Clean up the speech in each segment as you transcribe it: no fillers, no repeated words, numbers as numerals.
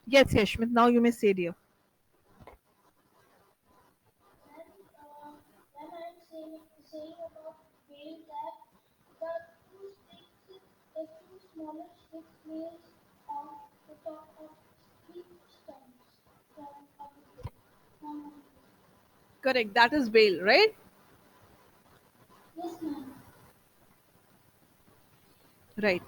Yes, Yashmit, now you may say, dear. And when I'm saying about whale that the two sticks, the two smaller sticks lays on the top of three stones from a boat. Correct, that is whale, right? Yes, ma'am. Right.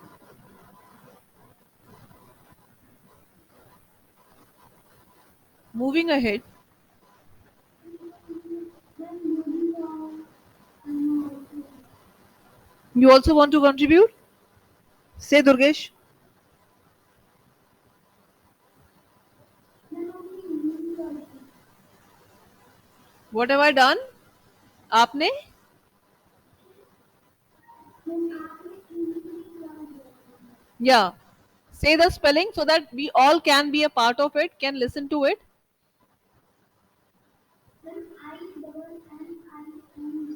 Moving ahead, Then moving on, and you also want to contribute? Say, Durgesh. then only moving on. What have I done? आपने? Then after increase on Yeah. Say the spelling so that we all can be a part of it, can listen to it. then I double N I N G.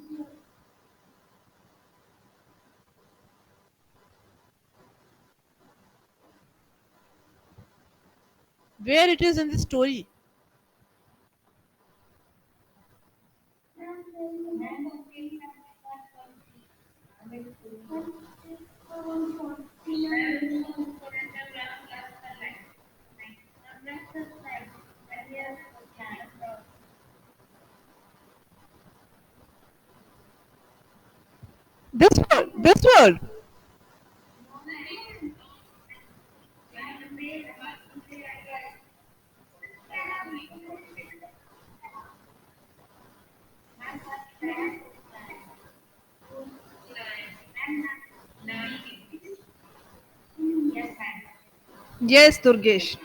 Where it is in the story. And then and it's 149. This word. This word. Yes, Durgesh.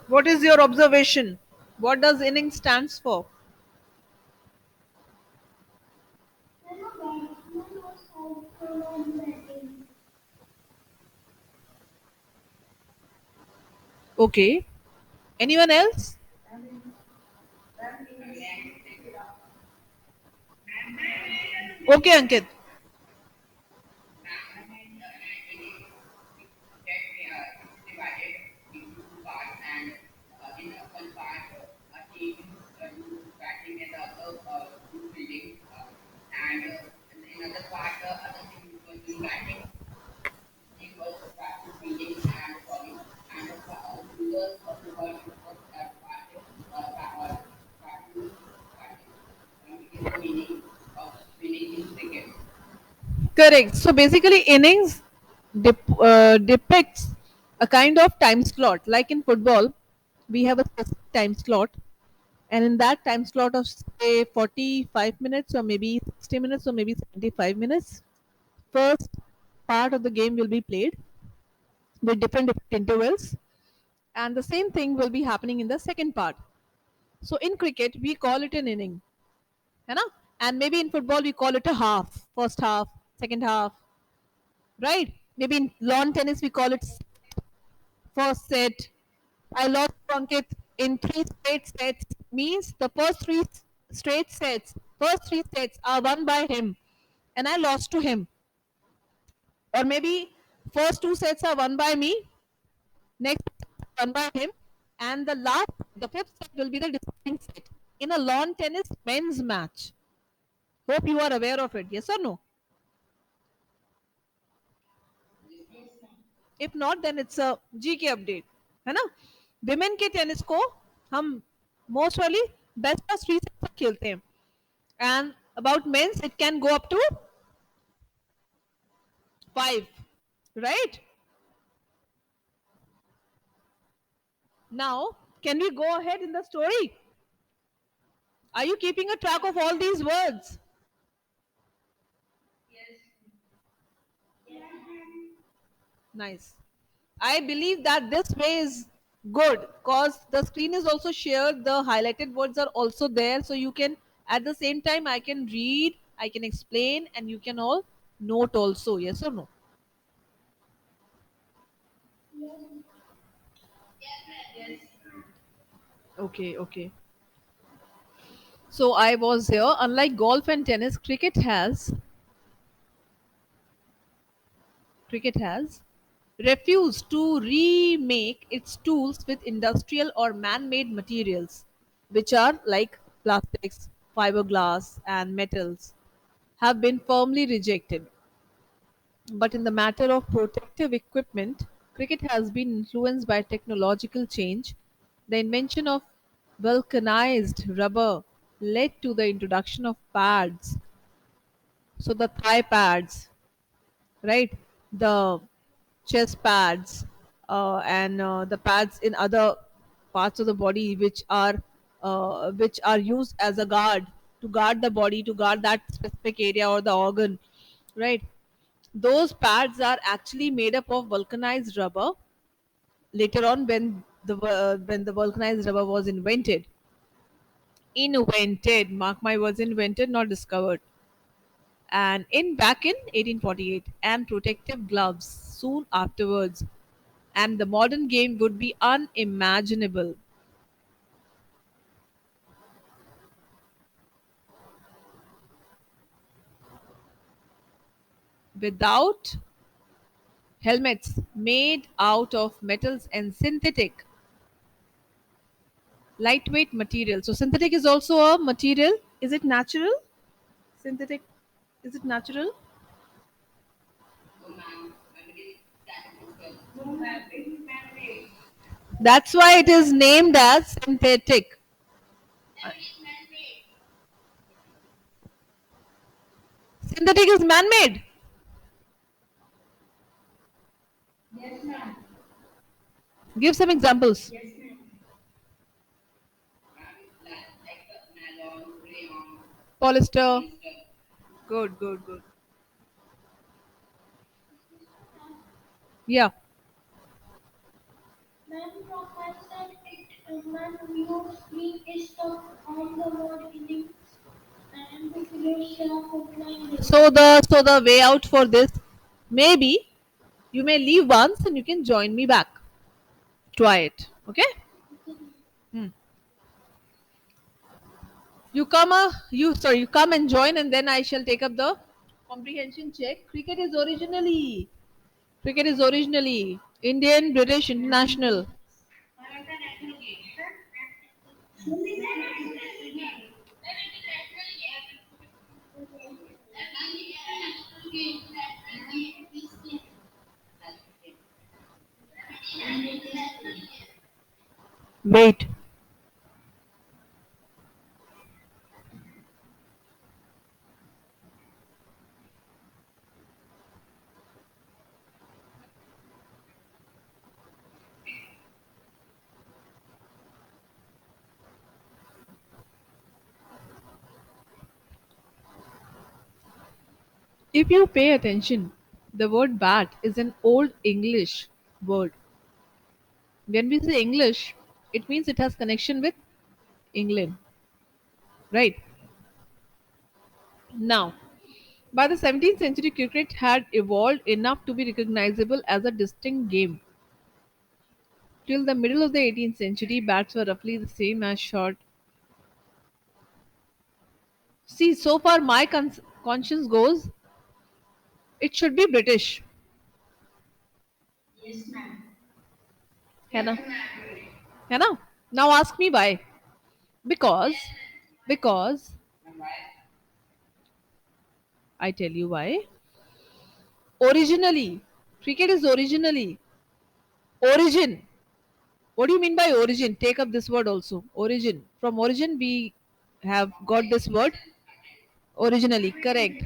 What is your observation? What does inning stands for? When a batsman was out for batting, Okay. Anyone else? Okay, Ankit. Correct. So basically, innings depicts a kind of time slot. Like in football, we have a specific time slot, and in that time slot of say 45 minutes or maybe 60 minutes or maybe 75 minutes, first part of the game will be played with different intervals, and the same thing will be happening in the second part. So in cricket, we call it an inning, है ना? And maybe in football, we call it a half, first half, second half, right? Maybe in lawn tennis, we call it first set. I lost Ankit in three straight sets, means the straight sets, first three sets are won by him, and I lost to him. Or maybe first two sets are won by me, next one by him, and the fifth set will be the deciding set in a lawn tennis men's match. Hope you are aware of it. Yes or no? If not, then it's a GK update, है ना? Women के tennis को हम most वाली best of three से खेलते हैं, and about men's it can go up to five, right? Now, can we go ahead in the story? Are you keeping a track of all these words? Nice. I believe that this way is good because the screen is also shared. The highlighted words are also there. So you can, at the same time, I can read, I can explain, and you can all note also. Yes or no? Okay, okay. So I was here. Unlike golf and tennis, cricket has refused to remake its tools with industrial or man made materials, which are like plastics, fiberglass, and metals, have been firmly rejected. But in the matter of protective equipment, cricket has been influenced by technological change. The invention of vulcanized rubber led to the introduction of pads, so the thigh pads, right? The chest pads, and the pads in other parts of the body which are used as a guard to guard the body, to guard that specific area or the organ, right? Those pads are actually made up of vulcanized rubber. Later on, when the vulcanized rubber was invented, mark my words, invented, not discovered, and in back in 1848, and protective gloves soon afterwards, and the modern game would be unimaginable without helmets made out of metals and synthetic lightweight material. So synthetic is also a material. Is it natural? Synthetic, is it natural? That's why it is named as synthetic. Synthetic is man made. Give some examples. Polyester. Good, good, good. Yeah. Man provides that man views me is stuck on the word innings and the creation of outline. So the way out for this, maybe you may leave once and you can join me back. Try it. Okay? Hmm. You come and join, and then I shall take up the comprehension check. Cricket is originally Indian, British, international. Wait. If you pay attention, the word bat is an old English word. When we say English, it means it has connection with England, right? Now, by the 17th century, cricket had evolved enough to be recognizable as a distinct game. Till the middle of the 18th century, bats were roughly the same as short. See, so far my conscience goes, it should be British. है ना? है ना? Now ask me why. Because, because I tell you why. Originally, cricket is originally origin. What do you mean by origin? Take up this word also. Origin. From origin, we have got this word originally. Correct.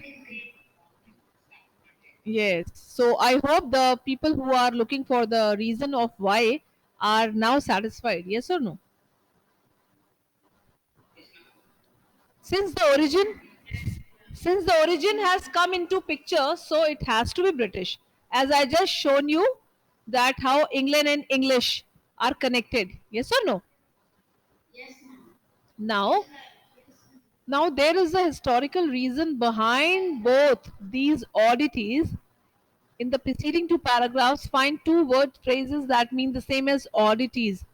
Yes. So I hope the people who are looking for the reason of why are now satisfied. Yes or no? Since the origin, since the origin has come into picture, so it has to be British. As I just shown you that how England and English are connected. Yes or no? Now, now there is a historical reason behind both these oddities. In the preceding two paragraphs, find two word phrases that mean the same as oddities.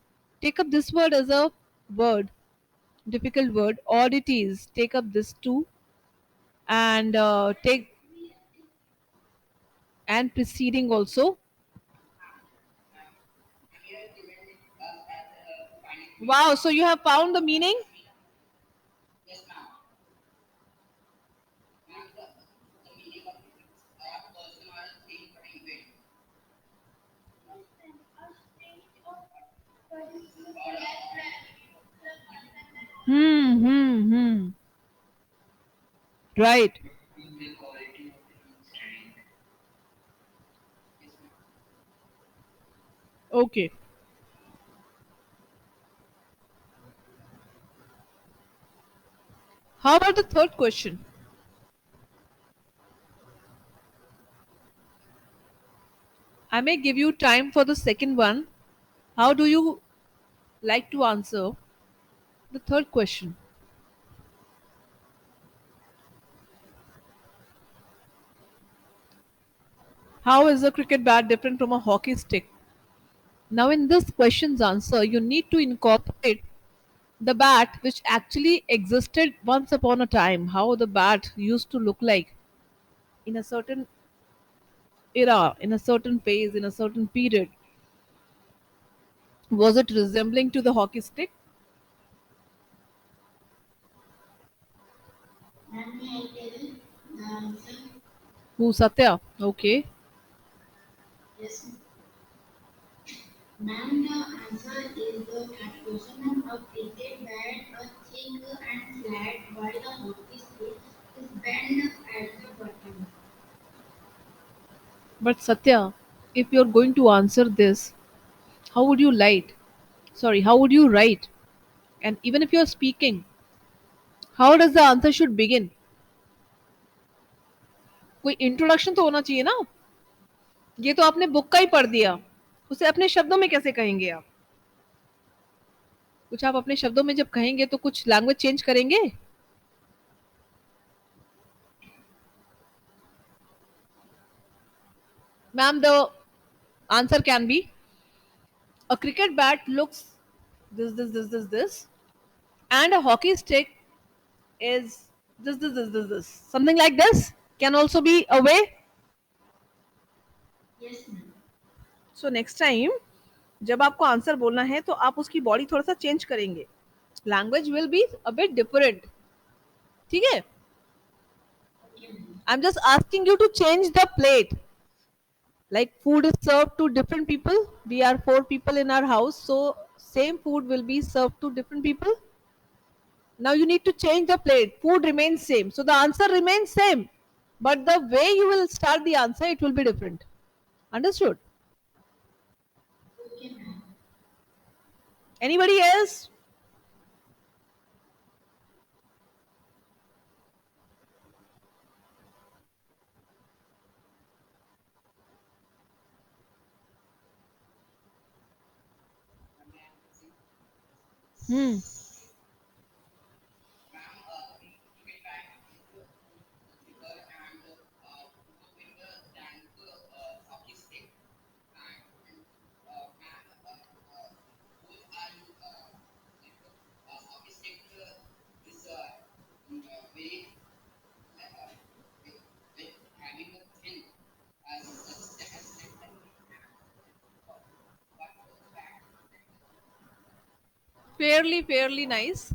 Take up this word as a word, difficult word, oddities. Take up this too, and take and preceding also. Wow, so you have found the meaning? Yes, ma'am. A state of continuous Hmm. Right. Okay. How about the third question? I may give you time for the second one. How do you like to answer the third question? How is a cricket bat different from a hockey stick? Now, in this question's answer, you need to incorporate the bat which actually existed once upon a time, how the bat used to look like in a certain era, in a certain phase, in a certain period. Was it resembling to the hockey stick? Ma'am, may I tell the answer? Who, Satya? Okay. Yes, ma'am. The answer is the third question. Ma'am, a cricket bat, a thick and flat, while the hockey stick is bent at the bottom. But Satya, if you're going to answer this, how would you write? Sorry, how would you write? And even if you're speaking, how does the answer should begin? कोई introduction तो होना चाहिए ना. ये तो आपने book का ही पढ़ दिया. उसे अपने शब्दों में कैसे कहेंगे आप? कुछ आप अपने शब्दों में जब कहेंगे तो कुछ लैंग्वेज चेंज करेंगे. Ma'am, the answer can be a cricket bat looks this, and a hockey stick is this. Something like this can also be a way. Yes, ma'am. So next time जब आपको answer बोलना है तो आप उसकी body थोड़ा सा change करेंगे. Language will be a bit different. ठीक है. Okay, ma'am. I am just asking you to change the plate. Like food is served to different people. We are four people in our house, so same food will be served to different people. Now you need to change the plate. Food remains same, so the answer remains same, but the way you will start the answer, it will be different. Understood? Okay, ma'am. Anybody else? Hmm. Fairly nice.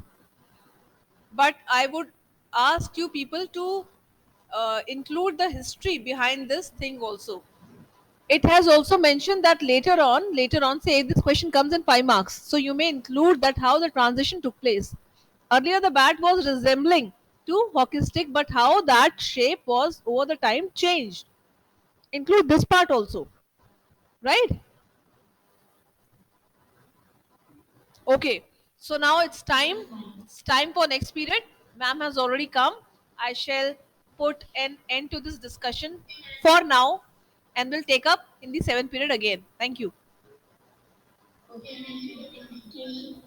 But I would ask you people to include the history behind this thing also. It has also mentioned that later on, say this question comes in 5 marks, so you may include that how the transition took place. Earlier, the bat was resembling to hockey stick, but how that shape was over the time changed. Include this part also, right? Okay. So now it's time. Yes, ma'am. It's time for next period. Ma'am has already come. I shall put an end to this discussion for now, and we'll take up in the seventh period again. Thank you. Okay, ma'am. Thank you.